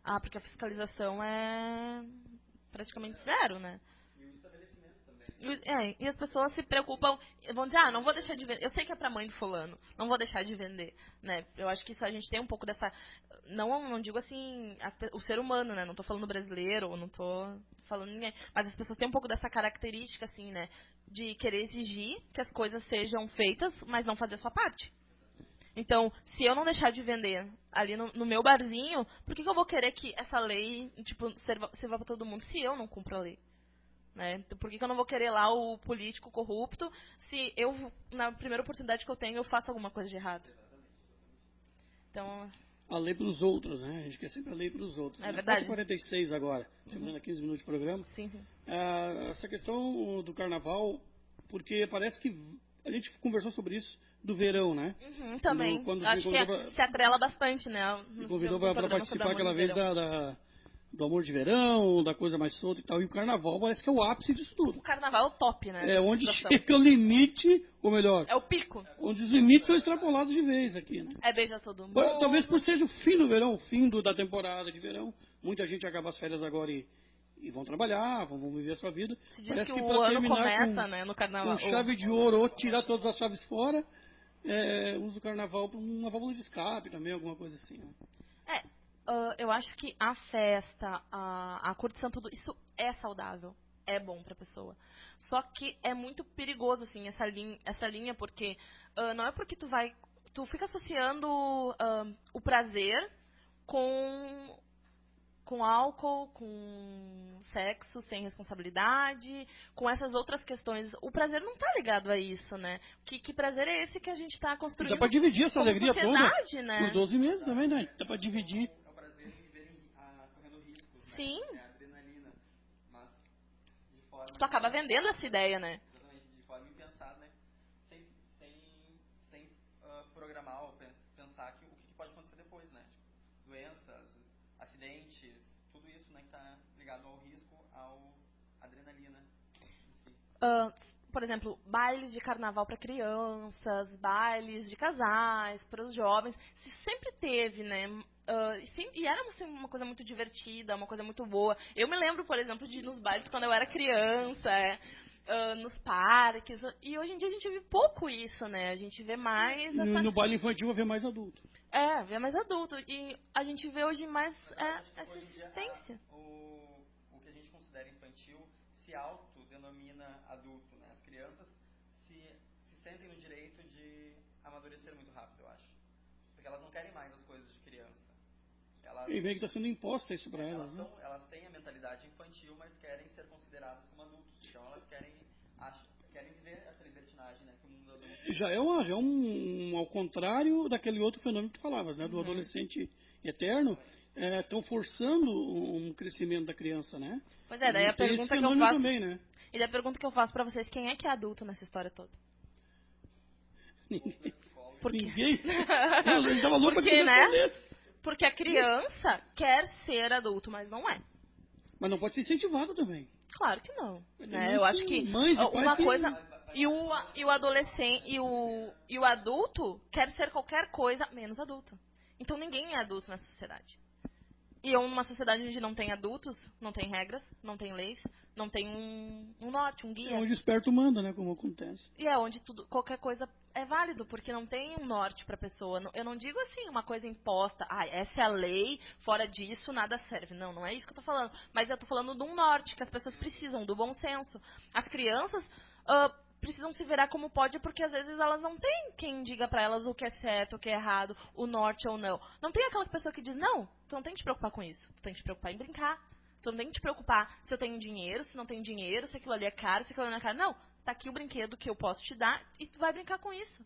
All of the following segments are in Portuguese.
Ah, porque a fiscalização é praticamente zero, né? E as pessoas se preocupam, vão dizer, não vou deixar de vender. Eu sei que é pra mãe do fulano, não vou deixar de vender, né? Eu acho que isso a gente tem um pouco dessa, não digo assim, o ser humano, né? Não tô falando brasileiro, não tô falando ninguém, mas as pessoas têm um pouco dessa característica, assim, né? De querer exigir que as coisas sejam feitas, mas não fazer a sua parte. Então, se eu não deixar de vender ali no meu barzinho, por que eu vou querer que essa lei, tipo, sirva pra todo mundo se eu não cumpro a lei? Né? Por que eu não vou querer lá o político corrupto se eu, na primeira oportunidade que eu tenho, eu faço alguma coisa de errado? Então... A lei para os outros, né? A gente quer sempre a lei para os outros. É né? verdade. 4h46 agora, terminando a 15 minutos de programa. Sim. Essa questão do carnaval, porque parece que a gente conversou sobre isso do verão, né? Também. Acho que se atrela bastante, né? Me convidou para participar aquela vez do amor de verão, da coisa mais solta e tal. E o carnaval parece que é o ápice disso tudo. O carnaval é o top, né? É onde chega o limite, ou melhor... É o pico. Onde os limites são extrapolados de vez aqui, né? É beija todo mundo. Talvez por ser o fim do verão, o fim da temporada de verão. Muita gente acaba as férias agora e vão trabalhar, vão viver a sua vida. Se diz Parece que que o ano começa, né, no carnaval. Com chave de ouro, ou tirar todas as chaves fora, usa o carnaval para uma válvula de escape também, alguma coisa assim. Né? Eu acho que a festa, a curtição, tudo isso é saudável. É bom pra pessoa. Só que é muito perigoso, assim, essa linha, porque não é porque tu fica associando o prazer com álcool, com sexo sem responsabilidade, com essas outras questões. O prazer não está ligado a isso, né? Que prazer é esse que a gente está construindo? Dá para dividir essa alegria toda né? por 12 meses também, né? Dá para dividir. É o prazer de viver correndo riscos, né? Sim. É a adrenalina. Mas de forma... Tu acaba vendendo essa ideia, né? Exatamente, de forma impensada, né? Sem programar ou pensar o que pode acontecer depois, né? Tipo, doenças, acidentes, tudo isso, né, que está ligado ao risco, à adrenalina em si. Por exemplo, bailes de carnaval para crianças, bailes de casais, para os jovens, isso sempre teve, né? E era assim, uma coisa muito divertida, uma coisa muito boa. Eu me lembro, por exemplo, de ir nos bailes quando eu era criança, nos parques. E hoje em dia a gente vê pouco isso, né? A gente vê mais... No baile infantil vê mais adulto. Vê mais adulto. E a gente vê hoje mais essa existência. O que a gente considera infantil se autodenomina adulto, né? As crianças se sentem no direito de amadurecer muito rápido, eu acho. Porque elas não querem mais as coisas de criança. E meio que está sendo imposta isso para elas, né? Elas têm a mentalidade infantil, mas querem ser consideradas como adultos. Então elas querem viver essa libertinagem, né? Que o mundo adulto... Já é ao contrário daquele outro fenômeno que tu falavas, né? Do adolescente eterno, estão forçando um crescimento da criança, né? Pois é, daí a pergunta que eu faço... Também, né? E daí a pergunta que eu faço pra vocês, quem é que é adulto nessa história toda? Ninguém. Eu tava louco porque, né? Porque a criança quer ser adulto, mas não é. Mas não pode ser incentivado também. Claro que não. Né? Eu acho que uma coisa... E o adolescente e o adulto quer ser qualquer coisa menos adulto. Então ninguém é adulto nessa sociedade. E uma sociedade onde não tem adultos, não tem regras, não tem leis, não tem um norte, um guia. É onde o esperto manda, né? Como acontece. E é onde qualquer coisa é válido, porque não tem um norte pra pessoa. Eu não digo assim, uma coisa imposta, essa é a lei, fora disso nada serve. Não, não é isso que eu tô falando. Mas eu tô falando de um norte, que as pessoas precisam, do bom senso. As crianças precisam se virar como pode, porque às vezes elas não têm quem diga pra elas o que é certo, o que é errado, o norte ou não. Não tem aquela pessoa que diz, não, tu não tem que te preocupar com isso. Tu tem que te preocupar em brincar. Tu não tem que te preocupar se eu tenho dinheiro, se não tenho dinheiro, se aquilo ali é caro, se aquilo ali não é caro. Não, tá aqui o brinquedo que eu posso te dar e tu vai brincar com isso.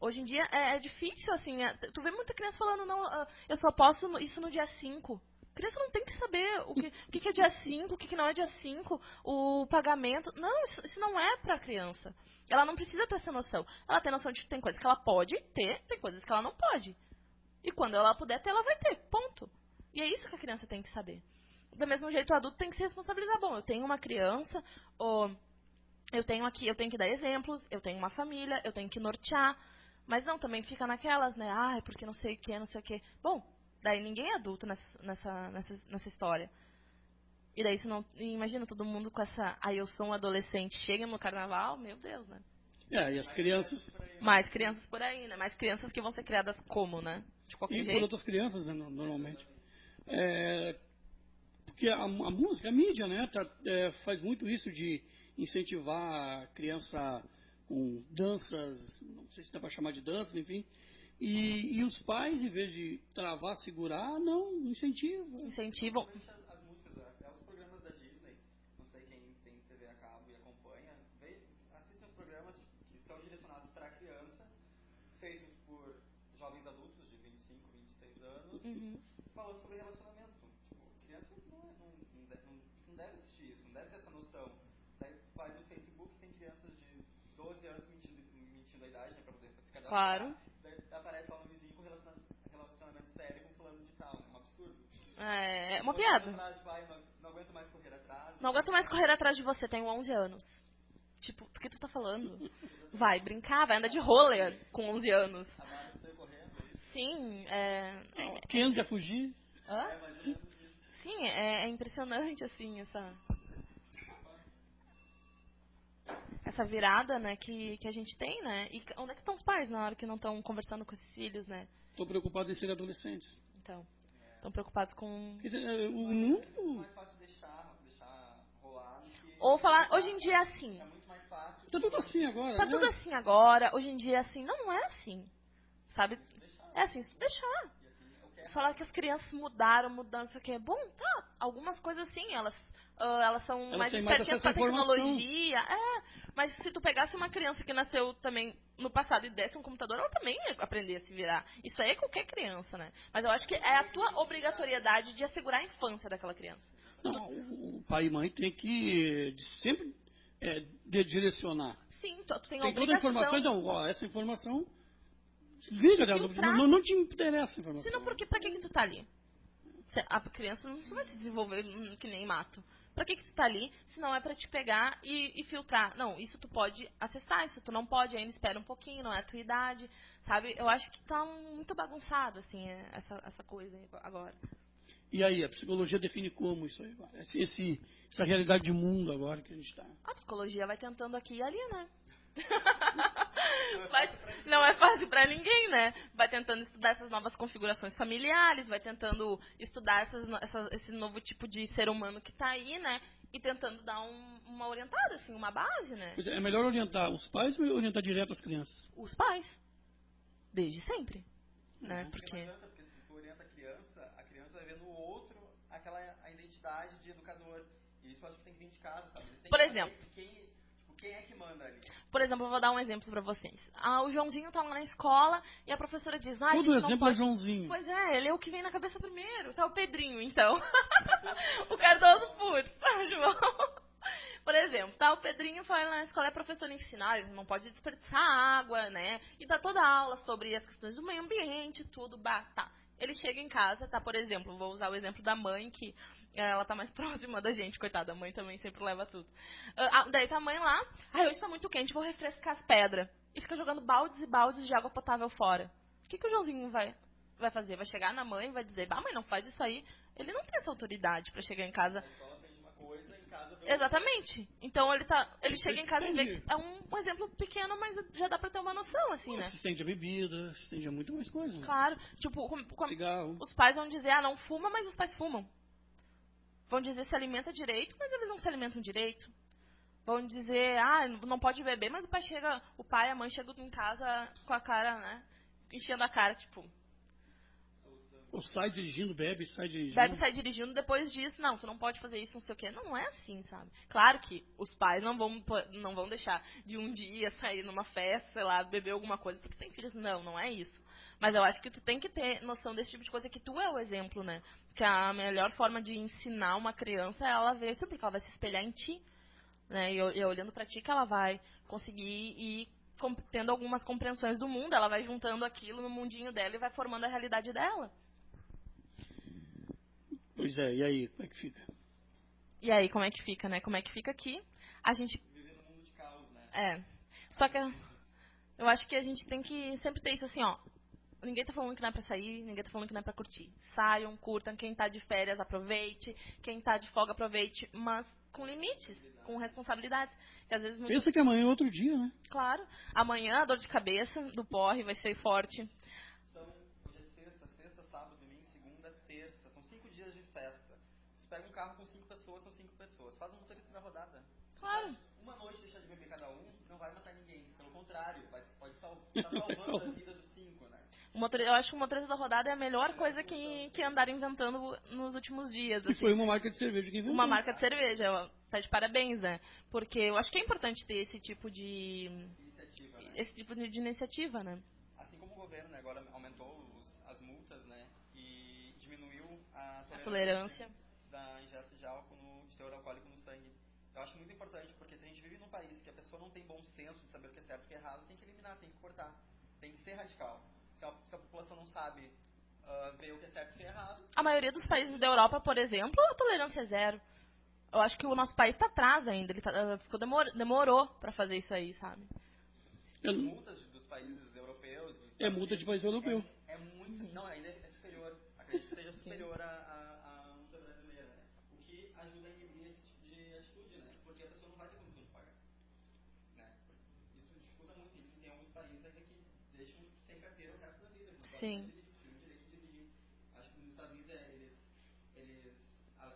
Hoje em dia é difícil, assim, tu vê muita criança falando, não, eu só posso isso no dia 5. A criança não tem que saber o que é dia 5, o que não é dia 5, o pagamento. Não, isso não é pra criança. Ela não precisa ter essa noção. Ela tem noção de que tem coisas que ela pode ter, tem coisas que ela não pode. E quando ela puder ter, ela vai ter, ponto. E é isso que a criança tem que saber. Do mesmo jeito, o adulto tem que se responsabilizar. Bom, eu tenho uma criança, eu tenho que dar exemplos, eu tenho uma família, eu tenho que nortear. Mas não, também fica naquelas, né? Porque não sei o que, não sei o que. Bom, Daí ninguém é adulto nessa história. E daí, se não, imagina todo mundo com essa... Aí eu sou um adolescente, chega no carnaval, meu Deus, né? E as crianças... Mais crianças por aí, né? Mais crianças que vão ser criadas como, né? De qualquer E jeito. por outras crianças, né, normalmente. Porque a música, a mídia, né, faz muito isso de incentivar a criança com danças, não sei se dá para chamar de danças, enfim. E os pais, em vez de travar, segurar, não, incentivam. Incentivam. As músicas, até os programas da Disney, não sei quem tem TV a cabo e acompanha, assistem os programas que são direcionados para a criança, feitos por jovens adultos de 25, 26 anos, falando sobre relacionamento. Tipo, criança não deve assistir isso, não deve ter essa noção. Daí tu vai no Facebook, tem crianças de 12 anos mentindo a idade, né, para poder se cadastrar. Claro. Daí aparece lá no vizinho com relacionamento sério com fulano de tal, é um absurdo. É uma piada. Não aguento mais correr atrás. Não aguento mais correr atrás de você, tenho 11 anos. Tipo, do que tu tá falando? Vai brincar, vai andar de roller com 11 anos. A Mara saiu correndo, é isso? Sim, Quem quer fugir? Hã? É mais ou menos isso. Sim, é impressionante, assim, essa virada, né, que a gente tem, né? E onde é que estão os pais na hora que não estão conversando com esses filhos, né? Estou preocupado em ser adolescentes. Então, estão preocupados com... Quer dizer, o mundo... É mais fácil deixar rolar do que... Ou falar, hoje em dia é assim. É muito mais fácil. Está tudo assim agora, Tá né? tudo assim agora, hoje em dia é assim. Não é assim, sabe? É assim, se deixar. Falar que as crianças mudança que é bom, tá. Algumas coisas assim, elas são mais têm mais espertinhas acesso à com a informação. tecnologia. Mas se tu pegasse uma criança que nasceu também no passado e desse um computador, ela também ia aprender a se virar. Isso aí é qualquer criança, né? Mas eu acho que é a tua obrigatoriedade de assegurar a infância daquela criança. Não, o pai e mãe tem que sempre direcionar. Sim, tu tem a Tem toda a obrigação. informação, então, essa informação, desliga dela, não te interessa a informação. Senão, pra que tu tá ali? A criança não vai se desenvolver que nem mato. Pra que tu tá ali, se não é pra te pegar e filtrar? Não, isso tu pode acessar, isso tu não pode, ainda espera um pouquinho, não é a tua idade, sabe? Eu acho que tá muito bagunçado, assim, essa coisa aí agora. E aí, a psicologia define como isso aí agora? Essa realidade de mundo agora que a gente está. A psicologia vai tentando aqui e ali, né? Não é fácil pra ninguém, né? Vai tentando estudar essas novas configurações familiares, vai tentando estudar esse novo tipo de ser humano que tá aí, né? E tentando dar uma orientada, assim, uma base, né? Pois é melhor orientar os pais ou orientar direto as crianças? Os pais. Desde sempre. Né? Porque... Não adianta, porque se tu orienta a criança vai ver no outro a identidade de educador. E isso eu acho que tem que vir de casa, sabe? Eles têm Por que exemplo... saber quem é que manda ali? Por exemplo, eu vou dar um exemplo pra vocês. O Joãozinho tá lá na escola e a professora diz... Ah, Todo a gente não exemplo pode... é Joãozinho. Pois é, ele é o que vem na cabeça primeiro. Tá o Pedrinho, então. O Cardoso Putz, tá, João? Por exemplo, tá o Pedrinho foi lá na escola e a professora ensina, ele não pode desperdiçar água, né? E dá toda a aula sobre as questões do meio ambiente, tudo, tá. Ele chega em casa, tá, por exemplo, vou usar o exemplo da mãe, que ela tá mais próxima da gente, coitada, a mãe também sempre leva tudo. Daí tá a mãe lá, hoje tá muito quente, vou refrescar as pedras. E fica jogando baldes e baldes de água potável fora. O que o Joãozinho vai fazer? Vai chegar na mãe e vai dizer, mãe, não faz isso aí. Ele não tem essa autoridade pra chegar em casa. Exatamente. Então ele chega em casa e vê que é um exemplo pequeno, mas já dá pra ter uma noção, assim, né? Se estende a bebida, se estende a muito mais coisas. Claro. Tipo, cigarro. Os pais vão dizer, não fuma, mas os pais fumam. Vão dizer se alimenta direito, mas eles não se alimentam direito. Vão dizer, não pode beber, mas o pai e a mãe chegam em casa com a cara, né? Enchendo a cara, tipo... Ou sai dirigindo, bebe, sai dirigindo. Bebe, sai dirigindo, depois diz, não, tu não pode fazer isso, não sei o quê. Não é assim, sabe? Claro que os pais não vão deixar de um dia sair numa festa, sei lá, beber alguma coisa, porque tem filhos. Não é isso. Mas eu acho que tu tem que ter noção desse tipo de coisa, que tu é o exemplo, né? Que a melhor forma de ensinar uma criança é ela ver isso, porque ela vai se espelhar em ti, né? E olhando pra ti que ela vai conseguir ir tendo algumas compreensões do mundo, ela vai juntando aquilo no mundinho dela e vai formando a realidade dela. Pois é, e aí, como é que fica? E aí, como é que fica, né? Como é que fica aqui? A gente... Viver num mundo de caos, né? Só que eu acho que a gente tem que sempre ter isso assim, ó. Ninguém tá falando que não é pra sair, ninguém tá falando que não é pra curtir. Saiam, curtam, quem tá de férias aproveite, quem tá de folga aproveite, mas com limites, com responsabilidades. Que às vezes Pensa que amanhã é outro dia, né? Claro, amanhã a dor de cabeça do porre vai ser forte. Hoje é sexta, sábado, domingo, segunda, terça. São 5 dias de festa. Você pega um carro com 5 pessoas, são 5 pessoas. Faz um motorista da rodada. Claro. Uma noite deixar de beber cada um, não vai matar ninguém. Pelo contrário, pode tá salvando a vida dos 5, né? Eu acho que o motorista da rodada é a melhor coisa que andaram inventando nos últimos dias. E Assim. foi uma marca de cerveja que inventou. Uma marca de cerveja. Tá de parabéns, né? Porque eu acho que é importante ter esse tipo de iniciativa, né? Esse tipo de iniciativa, né? Assim como o governo, né, agora aumentou as multas, né? E diminuiu a tolerância da ingesta de álcool, de teor alcoólico no sangue. Eu acho muito importante, porque se a gente vive num país que a pessoa não tem bom senso de saber o que é certo e o que é errado, tem que eliminar, tem que cortar. Tem que ser radical. Se a população não sabe ver o que é certo e o que é errado... A maioria dos países da Europa, por exemplo, a tolerância é zero. Eu acho que o nosso país tá atrás ainda. Ele demorou pra fazer isso aí, sabe? As multas dos países europeus... É multa de país europeu. É muito... Não, ainda é superior. Acredito que seja superior à multa brasileira, né? O que ajuda a inibir esse tipo de atitude, né? Porque a pessoa não vai ter condição de pagar. Né? Isso dificulta muito. E tem alguns países ainda que deixam sem carteira o resto da vida. Sim. Eles tinham o direito de dirigir. Acho que nos Estados Unidos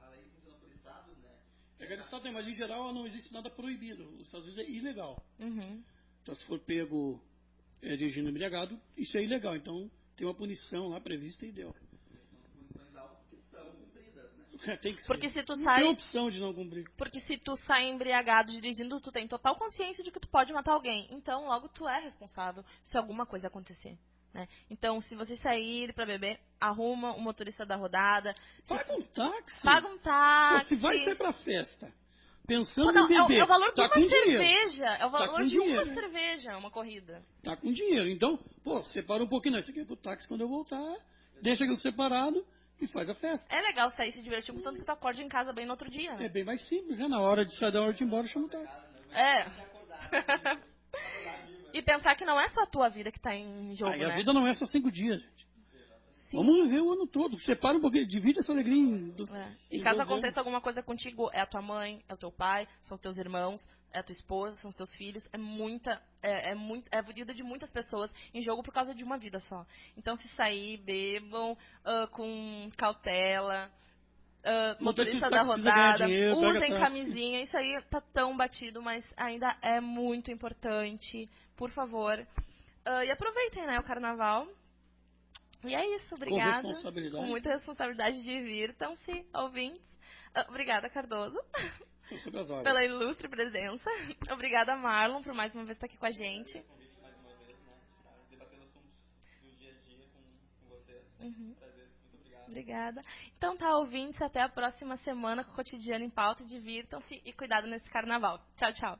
a lei funciona por estados, né? Cada estado tem, mas em geral não existe nada proibido. Os Estados Unidos é ilegal. Uhum. Então, se for pego dirigindo embriagado, isso é ilegal. Então, tem uma punição lá prevista e deu. Punições altas que são cumpridas, né? Tem que ser. Porque se tu não sai... tem opção de não cumprir. Porque se tu sai embriagado dirigindo, tu tem total consciência de que tu pode matar alguém. Então, logo tu é responsável se alguma coisa acontecer. Né? Então, se você sair pra beber, arruma um motorista da rodada. Paga um táxi. Paga um táxi. Pô, se vai sair pra festa, pensando Pô, não, em beber, é o valor de tá uma com cerveja. dinheiro. É o valor com de uma dinheiro. cerveja, uma corrida. Tá com dinheiro. Então, pô, separa um pouquinho. Não, isso aqui é pro táxi quando eu voltar. Deixa aquilo separado e faz a festa. É legal sair e se divertir, contanto que tu acorde em casa bem no outro dia. Né? É bem mais simples, né? Na hora de sair da hora de ir embora, chama o táxi. É. E pensar que não é só a tua vida que tá em jogo, E né? a vida não é só 5 dias, gente. Sim. Vamos viver o ano todo. Separa um pouquinho, divide essa alegria E caso aconteça alguma coisa contigo, é a tua mãe, é o teu pai, são os teus irmãos, é a tua esposa, são os teus filhos. É a vida de muitas pessoas em jogo por causa de uma vida só. Então, se sair, bebam com cautela. Motorista da rodada, dinheiro, usem camisinha, isso aí tá tão batido, mas ainda é muito importante, por favor. E aproveitem, né, o carnaval. E é isso, obrigada. Com responsabilidade. Com muita responsabilidade, divirtam-se, ouvintes. Obrigada, Cardoso, pela ilustre presença. Obrigada, Marlon, por mais uma vez estar aqui com a gente. Mais uma vez, né? Debatendo assuntos do dia a dia com vocês. Uhum. Prazer, muito obrigado. Obrigada. Então tá, ouvintes, até a próxima semana com o Cotidiano em Pauta. Divirtam-se e cuidado nesse carnaval. Tchau, tchau.